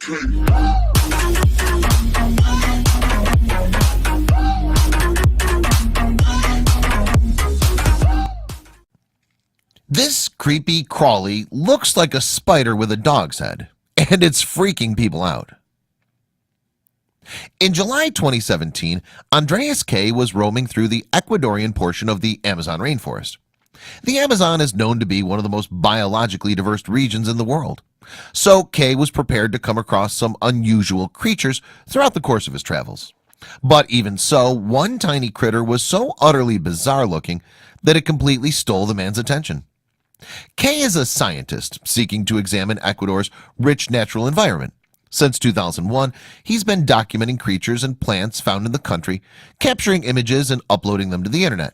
This creepy Crawly looks like a spider with a dog's head, and it's freaking people out. In July 2017, Andreas K. was roaming through the Ecuadorian portion of the Amazon rainforest. The Amazon is known to be one of the most biologically diverse regions in the world, so K. was prepared to come across some unusual creatures throughout the course of his travels. But even so, one tiny critter was so utterly bizarre looking that it completely stole the man's attention. K is a scientist seeking to examine Ecuador's rich natural environment. Since 2001, he's been documenting creatures and plants found in the country, capturing images and uploading them to the internet.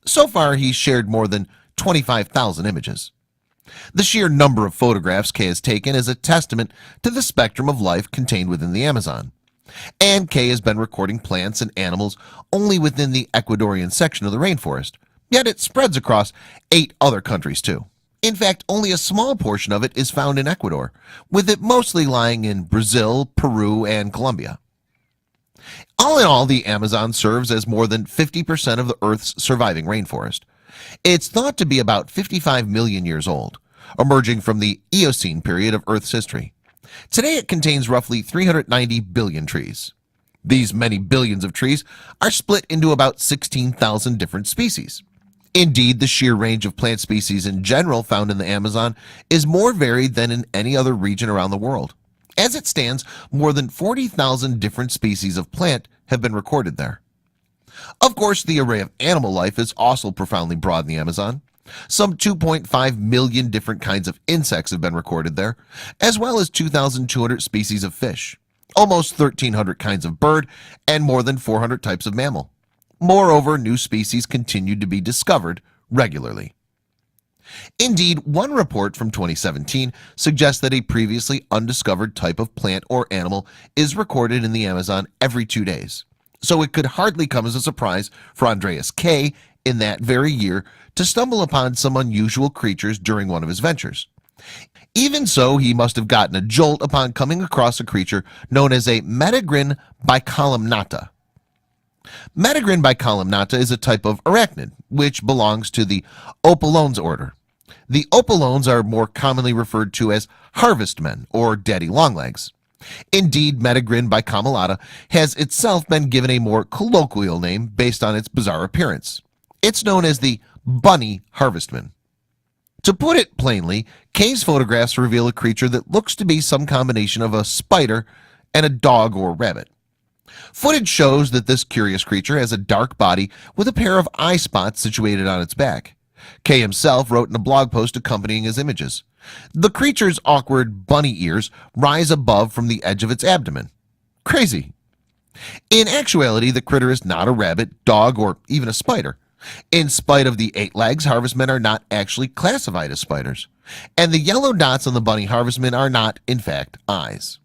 So far, he's shared more than 25,000 images. The sheer number of photographs K has taken is a testament to the spectrum of life contained within the Amazon. And K has been recording plants and animals only within the Ecuadorian section of the rainforest, yet it spreads across 8 other countries too. In fact, only a small portion of it is found in Ecuador, with it mostly lying in Brazil, Peru, and Colombia. All in all, the Amazon serves as more than 50% of the Earth's surviving rainforest. It's thought to be about 55 million years old, emerging from the Eocene period of Earth's history. Today it contains roughly 390 billion trees. These many billions of trees are split into about 16,000 different species. Indeed, the sheer range of plant species in general found in the Amazon is more varied than in any other region around the world. As it stands, more than 40,000 different species of plant have been recorded there. Of course, the array of animal life is also profoundly broad in the Amazon. Some 2.5 million different kinds of insects have been recorded there, as well as 2,200 species of fish, almost 1,300 kinds of bird, and more than 400 types of mammal. Moreover, new species continue to be discovered regularly. Indeed, one report from 2017 suggests that a previously undiscovered type of plant or animal is recorded in the Amazon every 2 days. So it could hardly come as a surprise for Andreas K. in that very year to stumble upon some unusual creatures during one of his ventures. Even so, he must have gotten a jolt upon coming across a creature known as a Metagrin bicolumnata. Metagrin bicolumnata is a type of arachnid which belongs to the opalones order. The opalones are more commonly referred to as harvestmen or daddy longlegs. Indeed, Metagrin bicolumnata has itself been given a more colloquial name based on its bizarre appearance. It's known as the bunny harvestman. To put it plainly, K's photographs reveal a creature that looks to be some combination of a spider and a dog or rabbit. Footage shows that this curious creature has a dark body with a pair of eye spots situated on its back. K himself wrote in a blog post accompanying his images, "The creature's awkward bunny ears rise above from the edge of its abdomen." Crazy. In actuality, the critter is not a rabbit, dog, or even a spider. In spite of the 8 legs, harvestmen are not actually classified as spiders, and the yellow dots on the bunny harvestmen are not, in fact, eyes.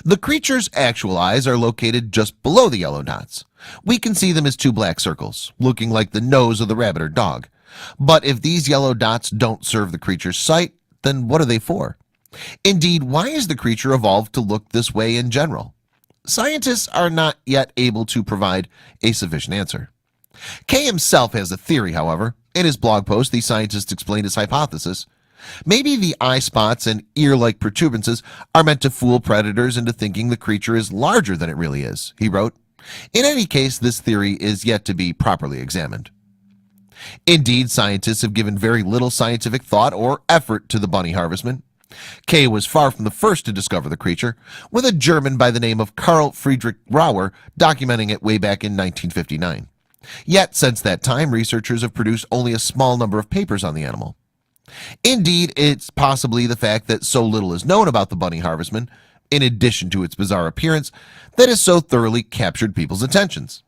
The creature's actual eyes are located just below the yellow dots. We can see them as 2 black circles, looking like the nose of the rabbit or dog. But if these yellow dots don't serve the creature's sight, then what are they for? Indeed, why is the creature evolved to look this way in general? Scientists are not yet able to provide a sufficient answer. K himself has a theory, however. In his blog post, the scientist explained his hypothesis. Maybe the eye spots and ear-like protuberances are meant to fool predators into thinking the creature is larger than it really is, he wrote. In any case, this theory is yet to be properly examined. Indeed, scientists have given very little scientific thought or effort to the bunny harvestman. K was far from the first to discover the creature, with a German by the name of Karl Friedrich Rauer documenting it way back in 1959. Yet, since that time, researchers have produced only a small number of papers on the animal. Indeed, it's possibly the fact that so little is known about the bunny harvestman, in addition to its bizarre appearance, that has so thoroughly captured people's attentions.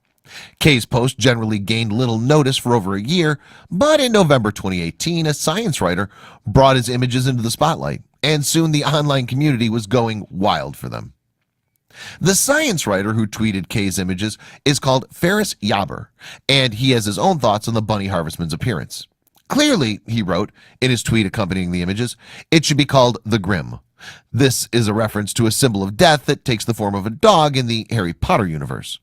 K's post generally gained little notice for over a year, but in November 2018, a science writer brought his images into the spotlight, and soon the online community was going wild for them. The science writer who tweeted K's images is called Ferris Yaber, and he has his own thoughts on the bunny harvestman's appearance. Clearly, he wrote in his tweet accompanying the images, it should be called the Grim. This is a reference to a symbol of death that takes the form of a dog in the Harry Potter universe.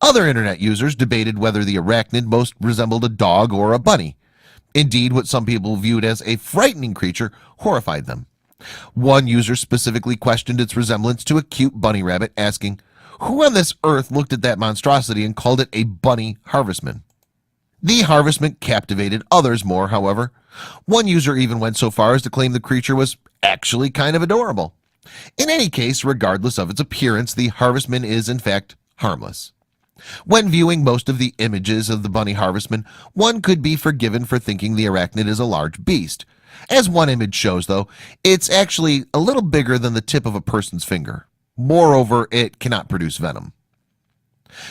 Other internet users debated whether the arachnid most resembled a dog or a bunny. Indeed, what some people viewed as a frightening creature horrified them. One user specifically questioned its resemblance to a cute bunny rabbit, asking, "Who on this earth looked at that monstrosity and called it a bunny harvestman?" The harvestman captivated others more, however. One user even went so far as to claim the creature was actually kind of adorable. In any case, regardless of its appearance, the harvestman is in fact harmless. When viewing most of the images of the bunny harvestman, one could be forgiven for thinking the arachnid is a large beast. As one image shows, though, it's actually a little bigger than the tip of a person's finger. Moreover, it cannot produce venom.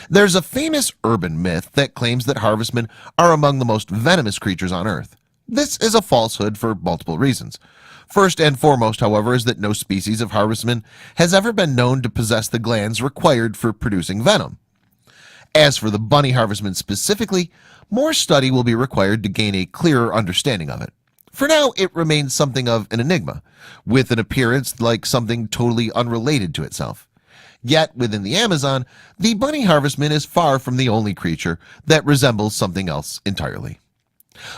There's a famous urban myth that claims that harvestmen are among the most venomous creatures on Earth. This is a falsehood for multiple reasons. First and foremost, however, is that no species of harvestman has ever been known to possess the glands required for producing venom. As for the bunny harvestman specifically, more study will be required to gain a clearer understanding of it. For now, it remains something of an enigma, with an appearance like something totally unrelated to itself. Yet, within the Amazon, the bunny harvestman is far from the only creature that resembles something else entirely.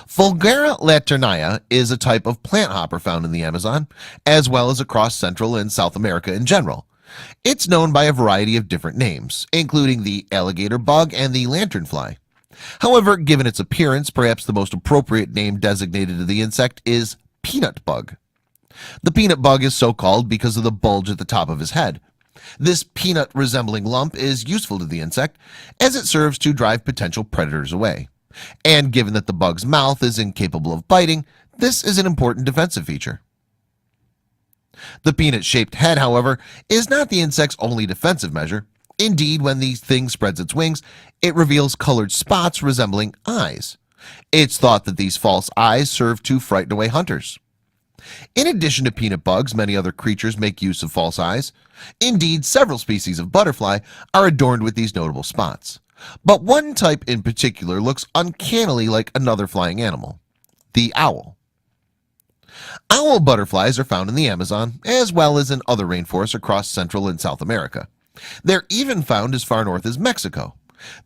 Fulgara laternaya is a type of plant hopper found in the Amazon, as well as across Central and South America in general. It's known by a variety of different names, including the alligator bug and the lanternfly. However, given its appearance, perhaps the most appropriate name designated to the insect is peanut bug. The peanut bug is so called because of the bulge at the top of his head. This peanut-resembling lump is useful to the insect, as it serves to drive potential predators away. And given that the bug's mouth is incapable of biting, this is an important defensive feature. The peanut-shaped head, however, is not the insect's only defensive measure. Indeed, when the thing spreads its wings, it reveals colored spots resembling eyes. It's thought that these false eyes serve to frighten away hunters. In addition to peanut bugs, many other creatures make use of false eyes. Indeed, several species of butterfly are adorned with these notable spots. But one type in particular looks uncannily like another flying animal: the owl. Owl butterflies are found in the Amazon, as well as in other rainforests across Central and South America. They're even found as far north as Mexico.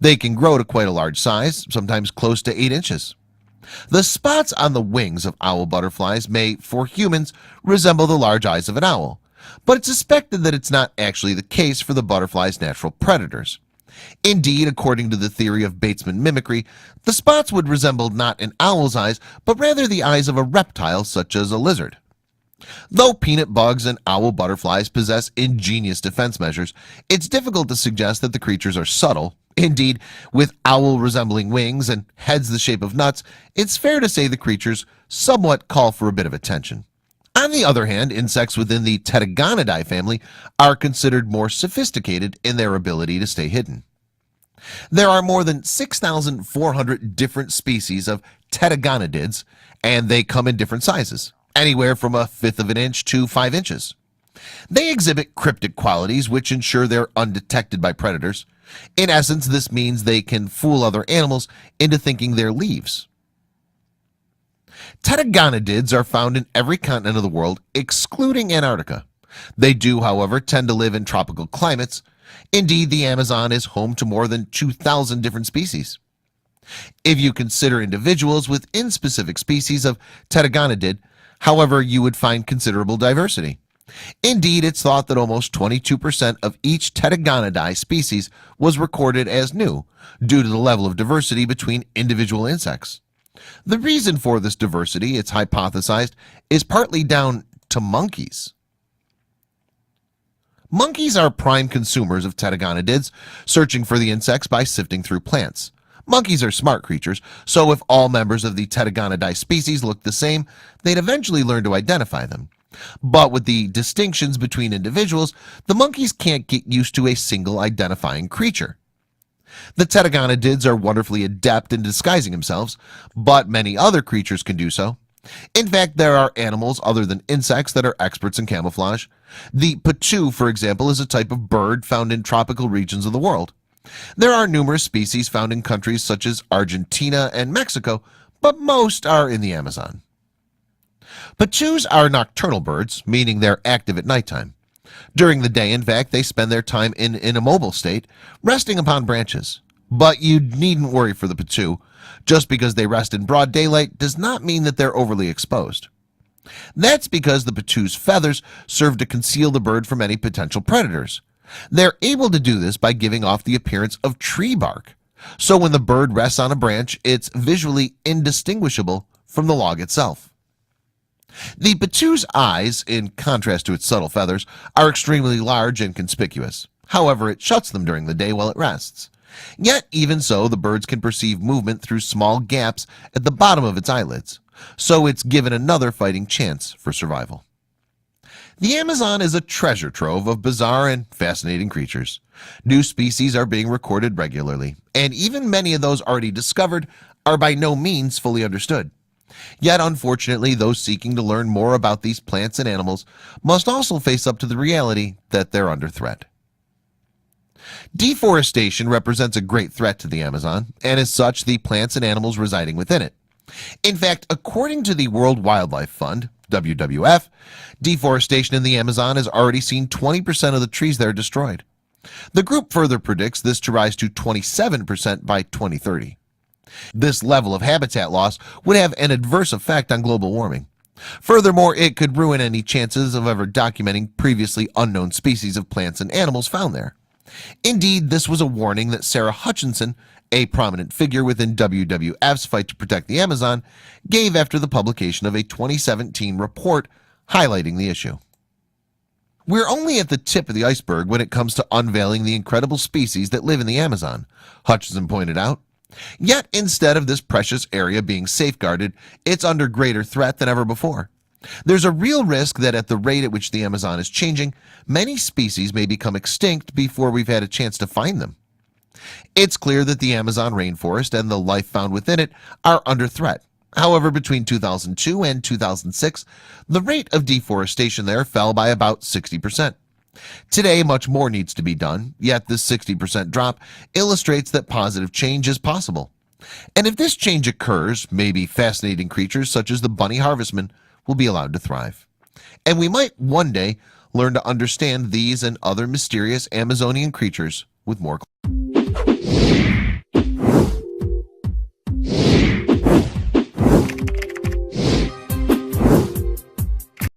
They can grow to quite a large size, sometimes close to 8 inches. The spots on the wings of owl butterflies may, for humans, resemble the large eyes of an owl, but it's suspected that it's not actually the case for the butterfly's natural predators. Indeed, according to the theory of Batesman mimicry, the spots would resemble not an owl's eyes, but rather the eyes of a reptile such as a lizard. Though peanut bugs and owl butterflies possess ingenious defense measures, it's difficult to suggest that the creatures are subtle. Indeed, with owl-resembling wings and heads the shape of nuts, it's fair to say the creatures somewhat call for a bit of attention. On the other hand, insects within the Pteranodontidae family are considered more sophisticated in their ability to stay hidden. There are more than 6,400 different species of pteranodontids, and they come in different sizes, anywhere from 1/5 of an inch to 5 inches. They exhibit cryptic qualities which ensure they're undetected by predators. In essence, this means they can fool other animals into thinking they're leaves. Pteranodontids are found in every continent of the world excluding Antarctica. They do, however, tend to live in tropical climates. Indeed, the Amazon is home to more than 2,000 different species. If you consider individuals within specific species of pteranodontids, however, you would find considerable diversity. Indeed, it's thought that almost 22% of each Pteranodontidae species was recorded as new, due to the level of diversity between individual insects. The reason for this diversity, it's hypothesized, is partly down to monkeys. Monkeys are prime consumers of pteranodontids, searching for the insects by sifting through plants. Monkeys are smart creatures, so if all members of the Pteranodontidae species looked the same, they'd eventually learn to identify them. But with the distinctions between individuals, the monkeys can't get used to a single identifying creature. The pteranodontids are wonderfully adept in disguising themselves, but many other creatures can do so. In fact, there are animals other than insects that are experts in camouflage. The patoo, for example, is a type of bird found in tropical regions of the world. There are numerous species found in countries such as Argentina and Mexico, but most are in the Amazon. Patus are nocturnal birds, meaning they're active at nighttime. During the day, in fact, they spend their time in an immobile state, resting upon branches. But you needn't worry for the patu. Just because they rest in broad daylight does not mean that they're overly exposed. That's because the patu's feathers serve to conceal the bird from any potential predators. They're able to do this by giving off the appearance of tree bark. So when the bird rests on a branch, it's visually indistinguishable from the log itself. The patu's eyes, in contrast to its subtle feathers, are extremely large and conspicuous. However, it shuts them during the day while it rests. Yet, even so, the birds can perceive movement through small gaps at the bottom of its eyelids, so it's given another fighting chance for survival. The Amazon is a treasure trove of bizarre and fascinating creatures. New species are being recorded regularly, and even many of those already discovered are by no means fully understood. Yet, unfortunately, those seeking to learn more about these plants and animals must also face up to the reality that they're under threat. Deforestation represents a great threat to the Amazon, and as such, the plants and animals residing within it. In fact, according to the World Wildlife Fund, WWF, deforestation in the Amazon has already seen 20% of the trees there destroyed. The group further predicts this to rise to 27% by 2030. This level of habitat loss would have an adverse effect on global warming. Furthermore, it could ruin any chances of ever documenting previously unknown species of plants and animals found there. Indeed, this was a warning that Sarah Hutchinson, a prominent figure within WWF's fight to protect the Amazon, gave after the publication of a 2017 report highlighting the issue. We're only at the tip of the iceberg when it comes to unveiling the incredible species that live in the Amazon, Hutchinson pointed out. Yet, instead of this precious area being safeguarded, it's under greater threat than ever before. There's a real risk that at the rate at which the Amazon is changing, many species may become extinct before we've had a chance to find them. It's clear that the Amazon rainforest and the life found within it are under threat. However, between 2002 and 2006, the rate of deforestation there fell by about 60%. Today, much more needs to be done, yet this 60% drop illustrates that positive change is possible. And if this change occurs, maybe fascinating creatures such as the bunny harvestman will be allowed to thrive. And we might one day learn to understand these and other mysterious Amazonian creatures with more clarity.